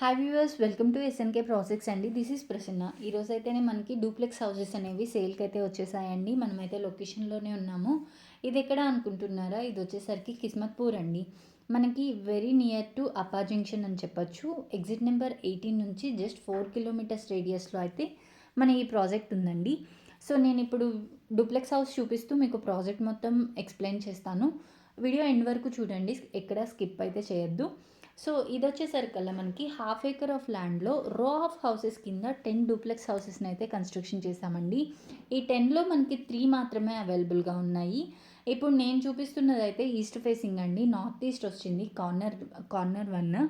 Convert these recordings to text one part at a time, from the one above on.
Hi viewers, welcome to SNK projects అండి. This is Prasanna. ఈరోజు అయితేనే మనకి డూప్లెక్స్ హౌసెస్ అనేవి సేల్కి అయితే వచ్చేసాయండి. మనమైతే లొకేషన్లోనే ఉన్నాము. ఇది ఎక్కడ అనుకుంటున్నారా? ఇది వచ్చేసరికి కిస్మత్పూర్ అండి. మనకి వెరీ నియర్ టు అప్పా జంక్షన్ అని చెప్పొచ్చు. ఎగ్జిట్ నెంబర్ 18 నుంచి జస్ట్ 4 కిలోమీటర్స్ రేడియస్లో అయితే మన ఈ ప్రాజెక్ట్ ఉందండి. సో నేను ఇప్పుడు డూప్లెక్స్ హౌస్ చూపిస్తూ మీకు ప్రాజెక్ట్ మొత్తం ఎక్స్ప్లెయిన్ చేస్తాను. వీడియో ఎండ్ వరకు చూడండి, ఎక్కడ స్కిప్ అయితే చేయొద్దు. సో ఇది వచ్చేసరికల్లా మనకి హాఫ్ ఏకర్ ఆఫ్ ల్యాండ్లో రో ఆఫ్ హౌసెస్ కింద 10 డూప్లెక్స్ హౌసెస్ని అయితే కన్స్ట్రక్షన్ చేశామండి. ఈ 10లో మనకి 3 మాత్రమే అవైలబుల్గా ఉన్నాయి. ఇప్పుడు నేను చూపిస్తున్నది అయితే ఈస్ట్ ఫేసింగ్ అండి. నార్త్ ఈస్ట్ వచ్చింది, కార్నర్ 1.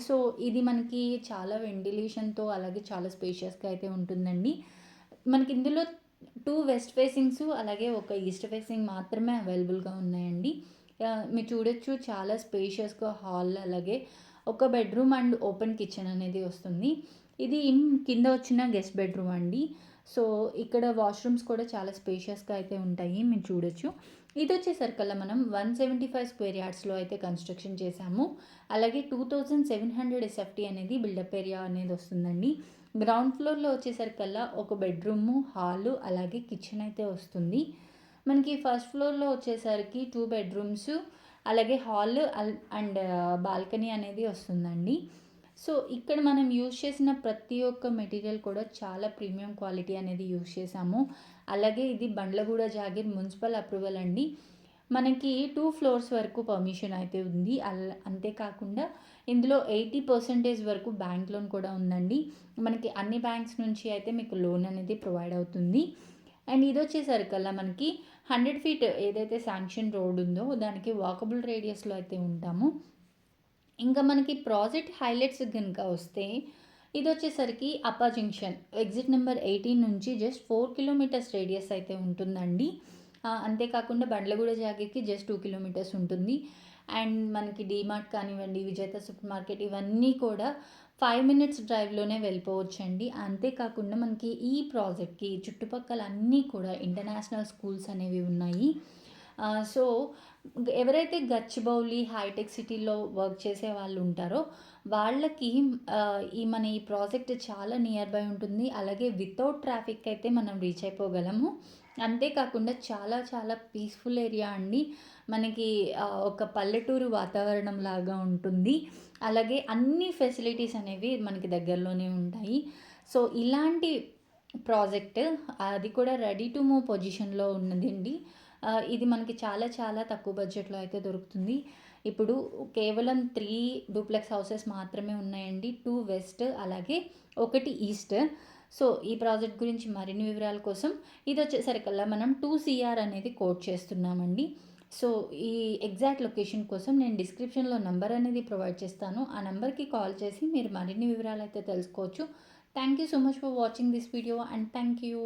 సో ఇది మనకి చాలా వెంటిలేషన్తో అలాగే చాలా స్పేషియస్గా అయితే ఉంటుందండి. మనకి ఇందులో 2 వెస్ట్ ఫేసింగ్స్ అలాగే ఒక ఈస్ట్ ఫేసింగ్ మాత్రమే అవైలబుల్గా ఉన్నాయండి. మీరు చూడొచ్చు, చాలా స్పేషియస్గా హాల్ అలాగే ఒక బెడ్రూమ్ అండ్ ఓపెన్ కిచెన్ అనేది వస్తుంది. ఇది కింద వచ్చిన గెస్ట్ బెడ్రూమ్ అండి. సో ఇక్కడ వాష్రూమ్స్ కూడా చాలా స్పేషియస్గా అయితే ఉంటాయి, మీరు చూడొచ్చు. ఇది వచ్చేసరికల్లా మనం 175 స్క్వేర్ యార్డ్స్లో అయితే కన్స్ట్రక్షన్ చేశాము. అలాగే 2700 ఎస్ఎఫ్టీ అనేది బిల్డప్ ఏరియా అనేది వస్తుందండి. గ్రౌండ్ ఫ్లోర్లో వచ్చేసరికల్లా ఒక బెడ్రూము, హాలు అలాగే కిచెన్ అయితే వస్తుంది. మనకి ఫస్ట్ ఫ్లోర్లో వచ్చేసరికి 2 బెడ్రూమ్స్ అలాగే హాల్ అండ్ బాల్కనీ అనేది వస్తుందండి. సో ఇక్కడ మనం యూజ్ చేసిన ప్రతి ఒక్క మెటీరియల్ కూడా చాలా ప్రీమియం క్వాలిటీ అనేది యూజ్ చేసాము. అలాగే ఇది బండ్లగూడ జాగీర్ మున్సిపల్ అప్రూవల్ అండి. మనకి 2 ఫ్లోర్స్ వరకు పర్మిషన్ అయితే ఉంది. అంతేకాకుండా ఇందులో 80% వరకు బ్యాంక్ లోన్ కూడా ఉందండి. మనకి అన్ని బ్యాంక్స్ నుంచి అయితే మీకు లోన్ అనేది ప్రొవైడ్ అవుతుంది. అండ్ ఇది వచ్చేసరికల్లా మనకి 100 ఫీట్ ఏదైతే శాంక్షన్ రోడ్ ఉందో దానికి వాకబుల్ రేడియస్లో అయితే ఉంటాము. ఇంకా మనకి ప్రాజెక్ట్ హైలైట్స్ కనుక వస్తే ఇది వచ్చేసరికి అప్పా జంక్షన్ ఎగ్జిట్ నెంబర్ 18 నుంచి జస్ట్ 4 కిలోమీటర్స్ రేడియస్ అయితే ఉంటుందండి. అంతేకాకుండా బండ్లగూడ జాగీర్కి జస్ట్ 2 కిలోమీటర్స్ ఉంటుంది. అండ్ మనకి డీమార్ట్ కానివ్వండి, విజేత సూపర్ మార్కెట్, ఇవన్నీ కూడా 5 మినిట్స్ డ్రైవ్లోనే వెళ్ళిపోవచ్చండి. అంతేకాకుండా మనకి ఈ ప్రాజెక్ట్కి చుట్టుపక్కల అన్నీ కూడా ఇంటర్నేషనల్ స్కూల్స్ అనేవి ఉన్నాయి. సో ఎవరైతే గచ్చిబౌలి హైటెక్ సిటీలో వర్క్ చేసే వాళ్ళు ఉంటారో వాళ్ళకి ఈ ప్రాజెక్ట్ చాలా నియర్ బై ఉంటుంది. అలాగే వితౌట్ ట్రాఫిక్ అయితే మనం రీచ్ అయిపోగలము. అంతేకాకుండా చాలా చాలా పీస్ఫుల్ ఏరియా అండి. మనకి ఒక పల్లెటూరు వాతావరణం లాగా ఉంటుంది. అలాగే అన్ని ఫెసిలిటీస్ అనేవి మనకి దగ్గరలోనే ఉంటాయి. సో ఇలాంటి ప్రాజెక్ట్, అది కూడా రెడీ టు మూవ్ పొజిషన్లో ఉన్నదండి. ఇది మనకి చాలా చాలా తక్కువ బడ్జెట్లో అయితే దొరుకుతుంది. ఇప్పుడు కేవలం 3 డూప్లెక్స్ హౌసెస్ మాత్రమే ఉన్నాయండి. 2 వెస్ట్ అలాగే 1 ఈస్ట్. సో ఈ ప్రాజెక్ట్ గురించి మరిన్ని వివరాల కోసం ఇది వచ్చేసరికల్లా మనం 2 CR అనేది కోట్ చేస్తున్నామండి. సో ఈ ఎగ్జాక్ట్ లొకేషన్ కోసం నేను డిస్క్రిప్షన్లో నంబర్ అనేది ప్రొవైడ్ చేస్తాను. ఆ నెంబర్కి కాల్ చేసి మీరు మరిన్ని వివరాలు అయితే తెలుసుకోవచ్చు. Thank you so much for watching this video and thank you.